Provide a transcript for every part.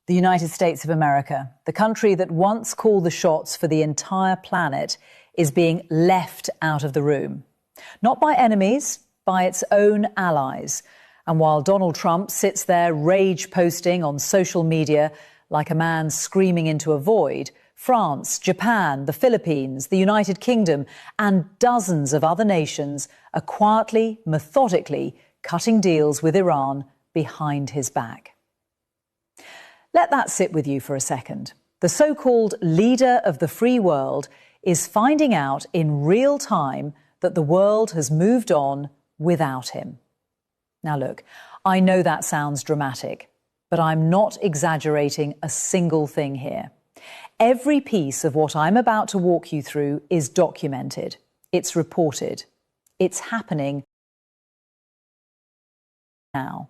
The United States of America, the country that once called the shots for the entire planet, is being left out of the room. Not by enemies, by its own allies. And while Donald Trump sits there rage posting on social media like a man screaming into a void, France, Japan, the Philippines, the United Kingdom and dozens of other nations are quietly, methodically cutting deals with Iran behind his back. Let that sit with you for a second. The so-called leader of the free world is finding out in real time that the world has moved on without him. Now look, I know that sounds dramatic, but I'm not exaggerating a single thing here. Every piece of what I'm about to walk you through is documented. It's reported. It's happening now.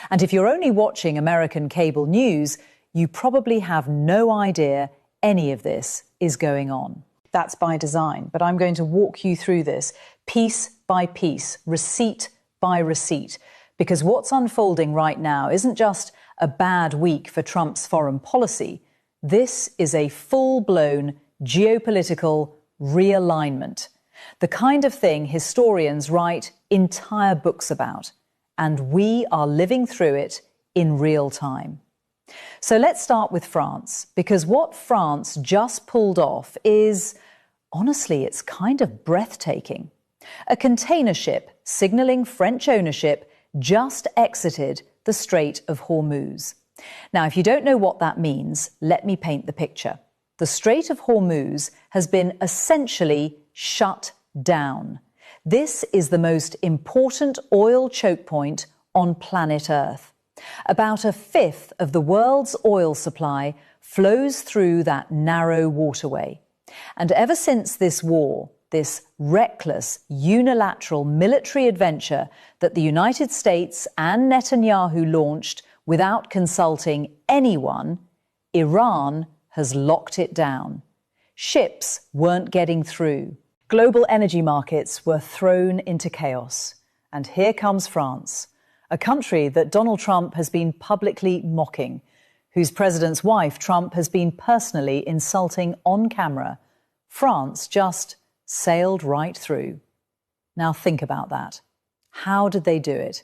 And if you're only watching American cable news, you probably have no idea any of this is going on. That's by design, but I'm going to walk you through this piece by piece, receipt by receipt, because what's unfolding right now isn't just a bad week for Trump's foreign policy. This is a full-blown geopolitical realignment, the kind of thing historians write entire books about. And we are living through it in real time. So let's start with France, because what France just pulled off is, honestly, it's kind of breathtaking. A container ship signalling French ownership just exited the Strait of Hormuz. Now, if you don't know what that means, let me paint the picture. The Strait of Hormuz has been essentially shut down. This is the most important oil choke point on planet Earth. About a fifth of the world's oil supply flows through that narrow waterway. And ever since this war, this reckless, unilateral military adventure that the United States and Netanyahu launched without consulting anyone, Iran has locked it down. Ships weren't getting through. Global energy markets were thrown into chaos. And here comes France, a country that Donald Trump has been publicly mocking, whose president's wife Trump has been personally insulting on camera. France just sailed right through. Now think about that. How did they do it?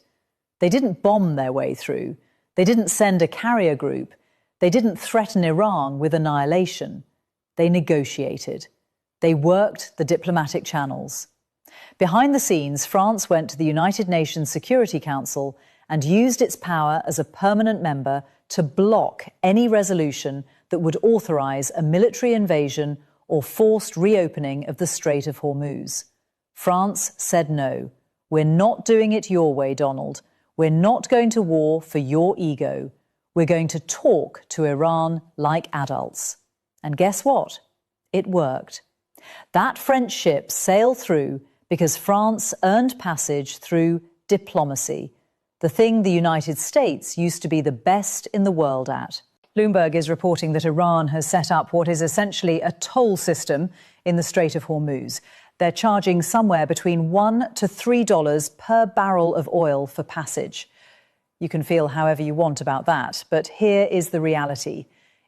They didn't bomb their way through. They didn't send a carrier group. They didn't threaten Iran with annihilation. They negotiated. They worked the diplomatic channels. Behind the scenes, France went to the United Nations Security Council and used its power as a permanent member to block any resolution that would authorize a military invasion or forced reopening of the Strait of Hormuz. France said no. We're not doing it your way, Donald. We're not going to war for your ego. We're going to talk to Iran like adults. And guess what? It worked. That French ship sailed through because France earned passage through diplomacy, the thing the United States used to be the best in the world at. Bloomberg is reporting that Iran has set up what is essentially a toll system in the Strait of Hormuz. They're charging somewhere between $1 to $3 per barrel of oil for passage. You can feel however you want about that, but here is the reality.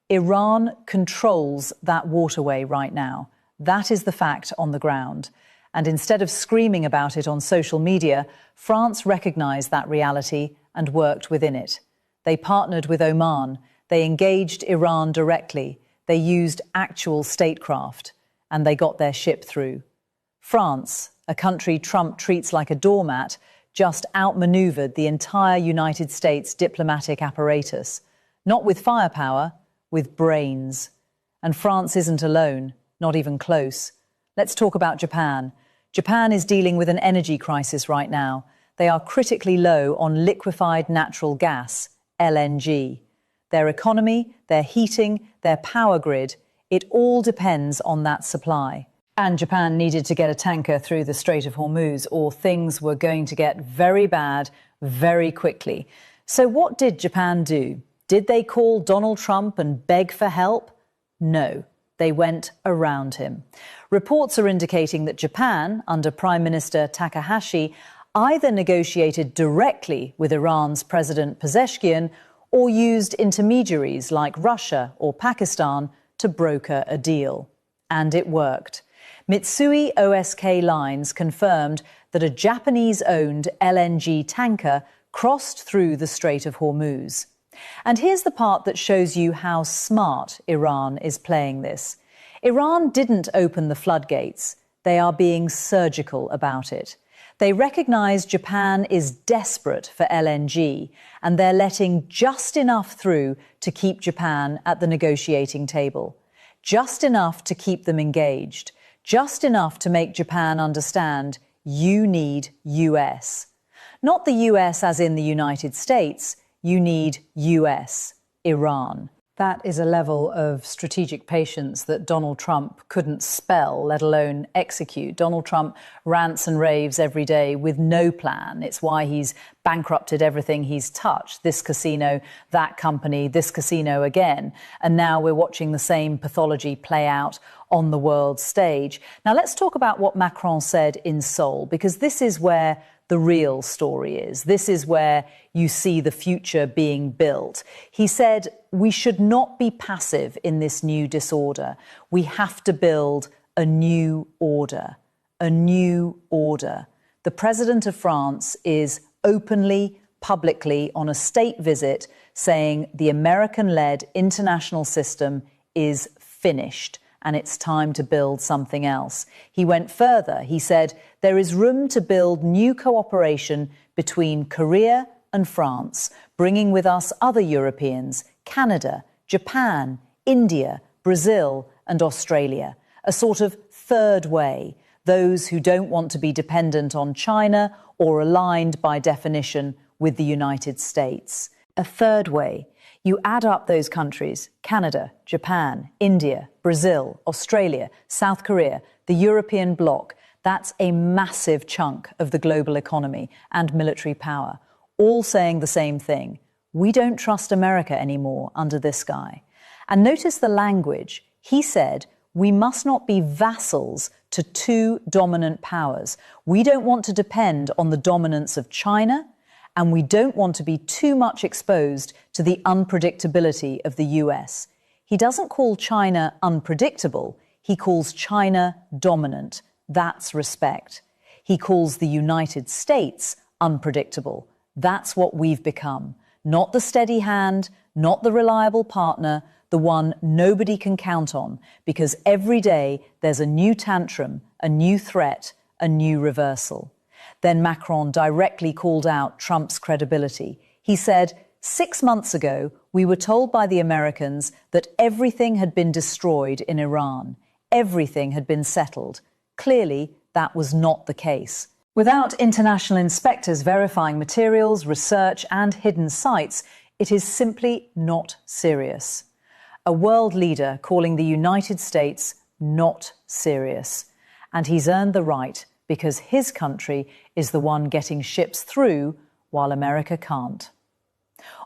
Iran controls that waterway right now. That is the fact on the ground. And instead of screaming about it on social media, France recognized that reality and worked within it. They partnered with Oman. They engaged Iran directly. They used actual statecraft. And they got their ship through. France, a country Trump treats like a doormat, just outmaneuvered the entire United States diplomatic apparatus. Not with firepower, with brains. And France isn't alone. Not even close. Let's talk about Japan. Japan is dealing with an energy crisis right now. They are critically low on liquefied natural gas, LNG. Their economy, their heating, their power grid, it all depends on that supply. And Japan needed to get a tanker through the Strait of Hormuz, or things were going to get very bad very quickly. So what did Japan do? Did they call Donald Trump and beg for help? No. They went around him. Reports are indicating that Japan, under Prime Minister Takahashi, either negotiated directly with Iran's President Pezeshkian or used intermediaries like Russia or Pakistan to broker a deal. And it worked. Mitsui O.S.K. Lines confirmed that a Japanese-owned LNG tanker crossed through the Strait of Hormuz. And here's the part that shows you how smart Iran is playing this. Iran didn't open the floodgates. They are being surgical about it. They recognise Japan is desperate for LNG, and they're letting just enough through to keep Japan at the negotiating table. Just enough to keep them engaged. Just enough to make Japan understand you need US. Not the US as in the United States, you need US, Iran. That is a level of strategic patience that Donald Trump couldn't spell, let alone execute. Donald Trump rants and raves every day with no plan. It's why he's bankrupted everything he's touched. This casino, that company, this casino again. And now we're watching the same pathology play out on the world stage. Now let's talk about what Macron said in Seoul, because this is where the real story is. This is where you see the future being built. He said, we should not be passive in this new disorder. We have to build a new order. A new order. The President of France is openly, publicly, on a state visit, saying the American-led international system is finished and it's time to build something else. He went further. He said there is room to build new cooperation between Korea and France, bringing with us other Europeans, Canada, Japan, India, Brazil and Australia. A sort of third way, those who don't want to be dependent on China or aligned by definition with the United States. A third way. You add up those countries, Canada, Japan, India, Brazil, Australia, South Korea, the European bloc, that's a massive chunk of the global economy and military power, all saying the same thing. We don't trust America anymore under this guy. And notice the language. He said, we must not be vassals to two dominant powers. We don't want to depend on the dominance of China, and we don't want to be too much exposed to the unpredictability of the US. He doesn't call China unpredictable. He calls China dominant. That's respect. He calls the United States unpredictable. That's what we've become. Not the steady hand, not the reliable partner, the one nobody can count on, because every day there's a new tantrum, a new threat, a new reversal. Then Macron directly called out Trump's credibility. He said, 6 months ago, we were told by the Americans that everything had been destroyed in Iran. Everything had been settled. Clearly, that was not the case. Without international inspectors verifying materials, research and hidden sites, it is simply not serious. A world leader calling the United States not serious. And he's earned the right because his country is the one getting ships through while America can't.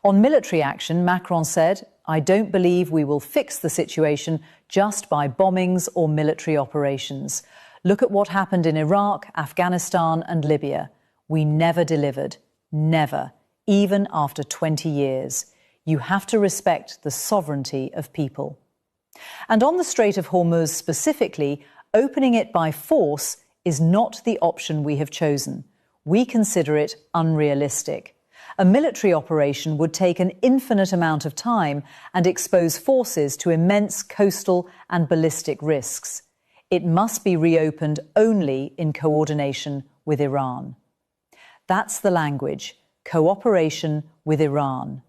On military action, Macron said, I don't believe we will fix the situation just by bombings or military operations. Look at what happened in Iraq, Afghanistan and Libya. We never delivered. Never. Even after 20 years. You have to respect the sovereignty of people. And on the Strait of Hormuz specifically, opening it by force is not the option we have chosen. We consider it unrealistic. A military operation would take an infinite amount of time and expose forces to immense coastal and ballistic risks. It must be reopened only in coordination with Iran. That's the language, cooperation with Iran.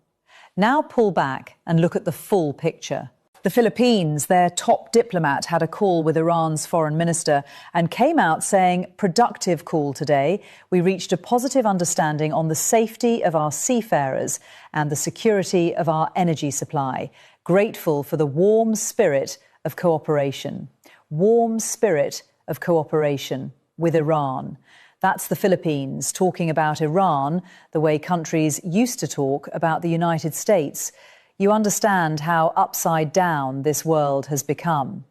Now pull back and look at the full picture. The Philippines, their top diplomat, had a call with Iran's foreign minister and came out saying, productive call today. We reached a positive understanding on the safety of our seafarers and the security of our energy supply. Grateful for the warm spirit of cooperation. Warm spirit of cooperation with Iran. That's the Philippines talking about Iran the way countries used to talk about the United States. You understand how upside down this world has become.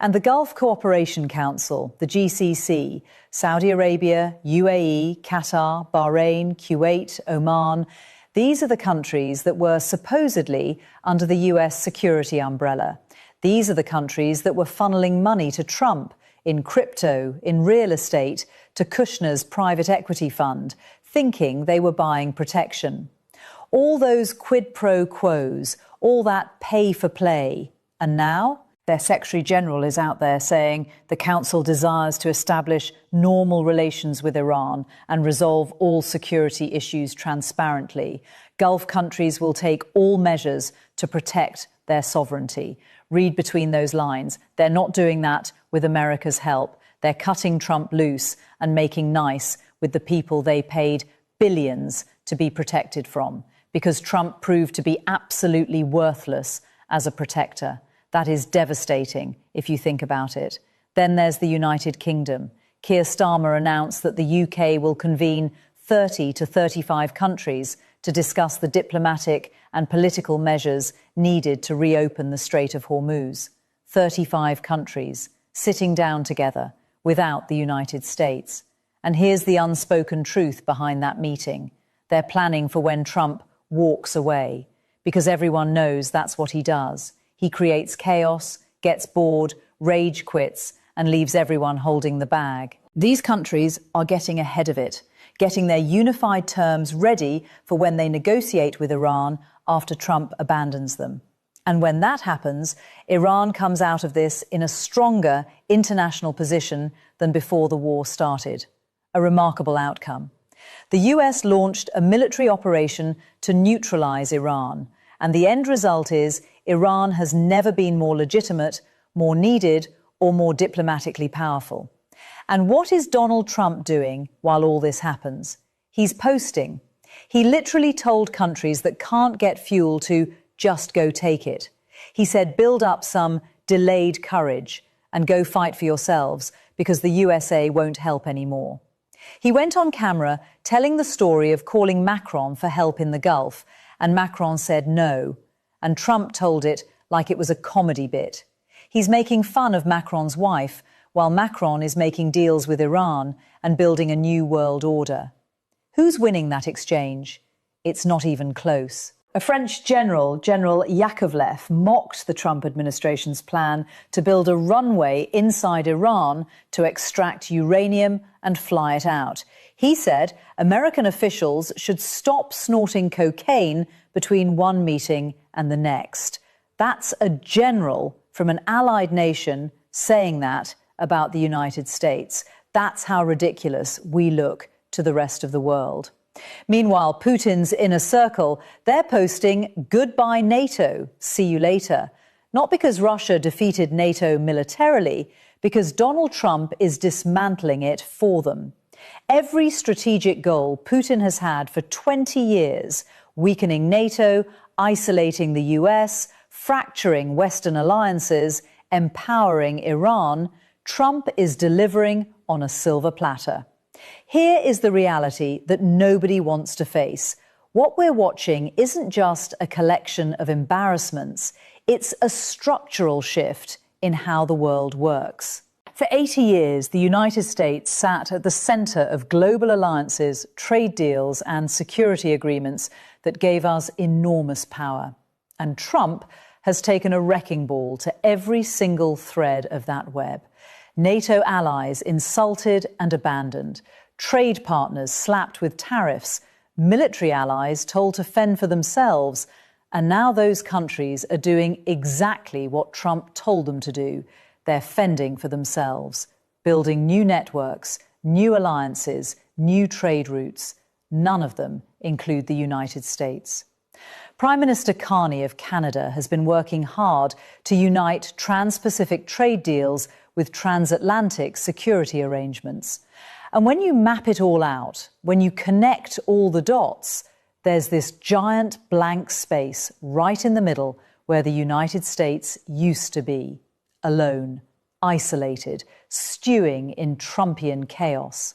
And the Gulf Cooperation Council, the GCC, Saudi Arabia, UAE, Qatar, Bahrain, Kuwait, Oman, These are the countries that were supposedly under the US security umbrella. These are the countries that were funneling money to Trump in crypto, in real estate, to Kushner's private equity fund, thinking they were buying protection. All those quid pro quos, all that pay for play. And now their Secretary General is out there saying the Council desires to establish normal relations with Iran and resolve all security issues transparently. Gulf countries will take all measures to protect their sovereignty. Read between those lines. They're not doing that with America's help. They're cutting Trump loose and making nice with the people they paid billions to be protected from, because Trump proved to be absolutely worthless as a protector. That is devastating if you think about it. Then there's the United Kingdom. Keir Starmer announced that the UK will convene 30 to 35 countries to discuss the diplomatic and political measures needed to reopen the Strait of Hormuz. 35 countries sitting down together without the United States. And here's the unspoken truth behind that meeting. They're planning for when Trump walks away, because everyone knows that's what he does. He creates chaos, gets bored, rage quits, and leaves everyone holding the bag. These countries are getting ahead of it, getting their unified terms ready for when they negotiate with Iran after Trump abandons them. And when that happens, Iran comes out of this in a stronger international position than before the war started. A remarkable outcome. The US launched a military operation to neutralize Iran, and the end result is Iran has never been more legitimate, more needed, or more diplomatically powerful. And what is Donald Trump doing while all this happens? He's posting. He literally told countries that can't get fuel to just go take it. He said, build up some delayed courage and go fight for yourselves because the USA won't help anymore. He went on camera telling the story of calling Macron for help in the Gulf, and Macron said no. And Trump told it like it was a comedy bit. He's making fun of Macron's wife, while Macron is making deals with Iran and building a new world order. Who's winning that exchange? It's not even close. A French general, General Yakovlev, mocked the Trump administration's plan to build a runway inside Iran to extract uranium and fly it out. He said American officials should stop snorting cocaine between one meeting and the next. That's a general from an allied nation saying that about the United States. That's how ridiculous we look to the rest of the world. Meanwhile, Putin's inner circle, they're posting goodbye NATO, see you later. Not because Russia defeated NATO militarily, because Donald Trump is dismantling it for them. Every strategic goal Putin has had for 20 years, weakening NATO, isolating the US, fracturing Western alliances, empowering Iran, Trump is delivering on a silver platter. Here is the reality that nobody wants to face. What we're watching isn't just a collection of embarrassments, it's a structural shift in how the world works. For 80 years, the United States sat at the center of global alliances, trade deals, and security agreements that gave us enormous power. And Trump has taken a wrecking ball to every single thread of that web. NATO allies insulted and abandoned, trade partners slapped with tariffs, military allies told to fend for themselves, and now those countries are doing exactly what Trump told them to do. They're fending for themselves, building new networks, new alliances, new trade routes. None of them include the United States. Prime Minister Carney of Canada has been working hard to unite trans-Pacific trade deals with transatlantic security arrangements. And when you map it all out, when you connect all the dots, there's this giant blank space right in the middle where the United States used to be, alone, isolated, stewing in Trumpian chaos.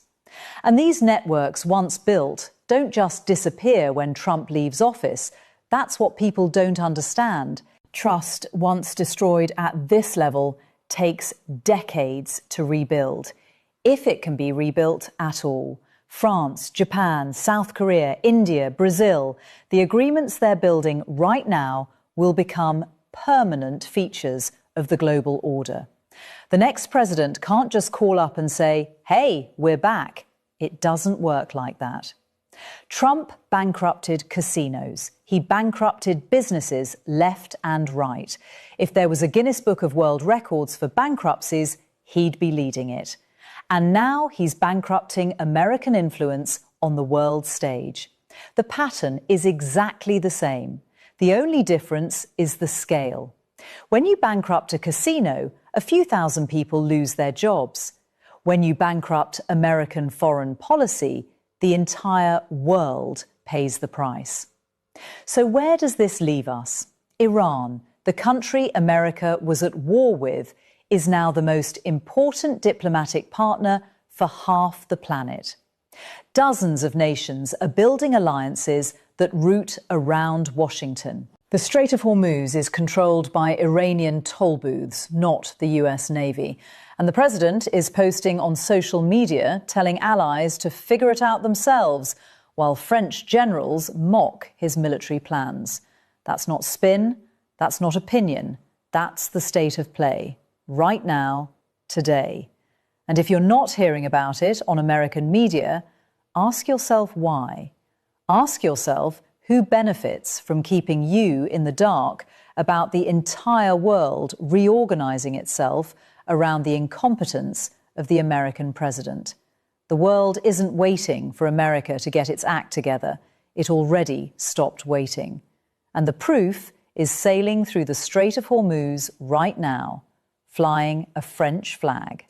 And these networks, once built, don't just disappear when Trump leaves office. That's what people don't understand. Trust, once destroyed at this level, takes decades to rebuild, if it can be rebuilt at all. France, Japan, South Korea, India, Brazil, the agreements they're building right now will become permanent features of the global order. The next president can't just call up and say, "Hey, we're back." It doesn't work like that. Trump bankrupted casinos. He bankrupted businesses left and right. If there was a Guinness Book of World Records for bankruptcies, he'd be leading it. And now he's bankrupting American influence on the world stage. The pattern is exactly the same. The only difference is the scale. When you bankrupt a casino, a few thousand people lose their jobs. When you bankrupt American foreign policy, the entire world pays the price. So where does this leave us? Iran, the country America was at war with, is now the most important diplomatic partner for half the planet. Dozens of nations are building alliances that route around Washington. The Strait of Hormuz is controlled by Iranian toll booths, not the US Navy. And the president is posting on social media telling allies to figure it out themselves, while French generals mock his military plans. That's not spin, that's not opinion, that's the state of play. Right now, today. And if you're not hearing about it on American media, ask yourself why. Ask yourself who benefits from keeping you in the dark about the entire world reorganizing itself around the incompetence of the American president. The world isn't waiting for America to get its act together. It already stopped waiting. And the proof is sailing through the Strait of Hormuz right now, flying a French flag.